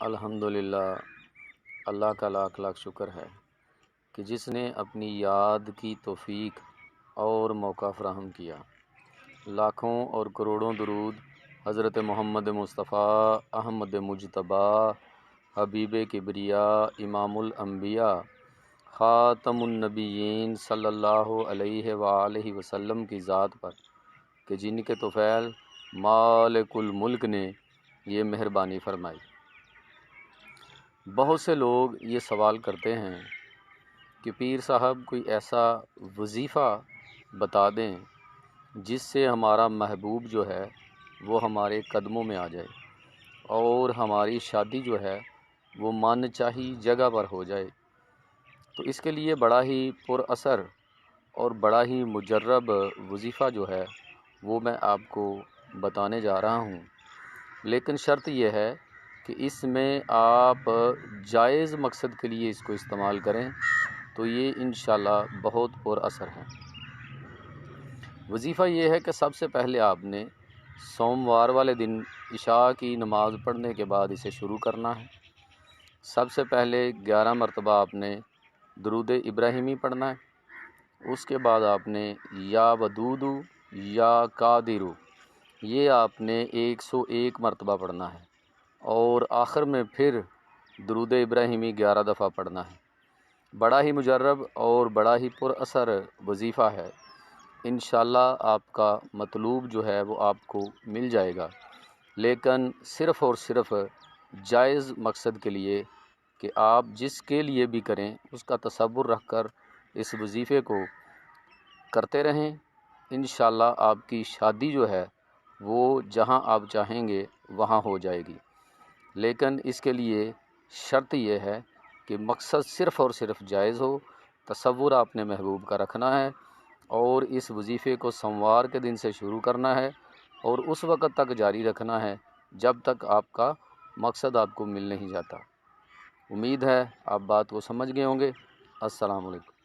الحمدللہ، اللہ کا لاکھ لاکھ شکر ہے کہ جس نے اپنی یاد کی توفیق اور موقع فراہم کیا۔ لاکھوں اور کروڑوں درود حضرت محمد مصطفیٰ احمد مجتبیٰ حبیب کبریاء امام الانبیاء خاتم النبیین صلی اللہ علیہ وآلہ وسلم کی ذات پر کہ جن کے طفیل مالک الملک نے یہ مہربانی فرمائی۔ بہت سے لوگ یہ سوال کرتے ہیں کہ پیر صاحب کوئی ایسا وظیفہ بتا دیں جس سے ہمارا محبوب جو ہے وہ ہمارے قدموں میں آ جائے اور ہماری شادی جو ہے وہ من چاہی جگہ پر ہو جائے۔ تو اس کے لیے بڑا ہی پر اثر اور بڑا ہی مجرب وظیفہ جو ہے وہ میں آپ کو بتانے جا رہا ہوں، لیکن شرط یہ ہے کہ اس میں آپ جائز مقصد کے لیے اس کو استعمال کریں تو یہ انشاءاللہ بہت پر اثر ہے۔ وظیفہ یہ ہے کہ سب سے پہلے آپ نے سوموار والے دن عشاء کی نماز پڑھنے کے بعد اسے شروع کرنا ہے۔ سب سے پہلے 11 مرتبہ آپ نے درود ابراہیمی پڑھنا ہے۔ اس کے بعد آپ نے یا ودودو یا قادرو یہ آپ نے 101 مرتبہ پڑھنا ہے، اور آخر میں پھر درود ابراہیمی 11 دفعہ پڑھنا ہے۔ بڑا ہی مجرب اور بڑا ہی پر اثر وظیفہ ہے۔ انشاءاللہ آپ کا مطلوب جو ہے وہ آپ کو مل جائے گا، لیکن صرف اور صرف جائز مقصد کے لیے کہ آپ جس کے لیے بھی کریں اس کا تصور رکھ کر اس وظیفے کو کرتے رہیں۔ انشاءاللہ آپ کی شادی جو ہے وہ جہاں آپ چاہیں گے وہاں ہو جائے گی، لیکن اس کے لیے شرط یہ ہے کہ مقصد صرف اور صرف جائز ہو، تصور آپ نے محبوب کا رکھنا ہے، اور اس وظیفے کو سوموار کے دن سے شروع کرنا ہے اور اس وقت تک جاری رکھنا ہے جب تک آپ کا مقصد آپ کو مل نہیں جاتا۔ امید ہے آپ بات کو سمجھ گئے ہوں گے۔ السلام علیکم۔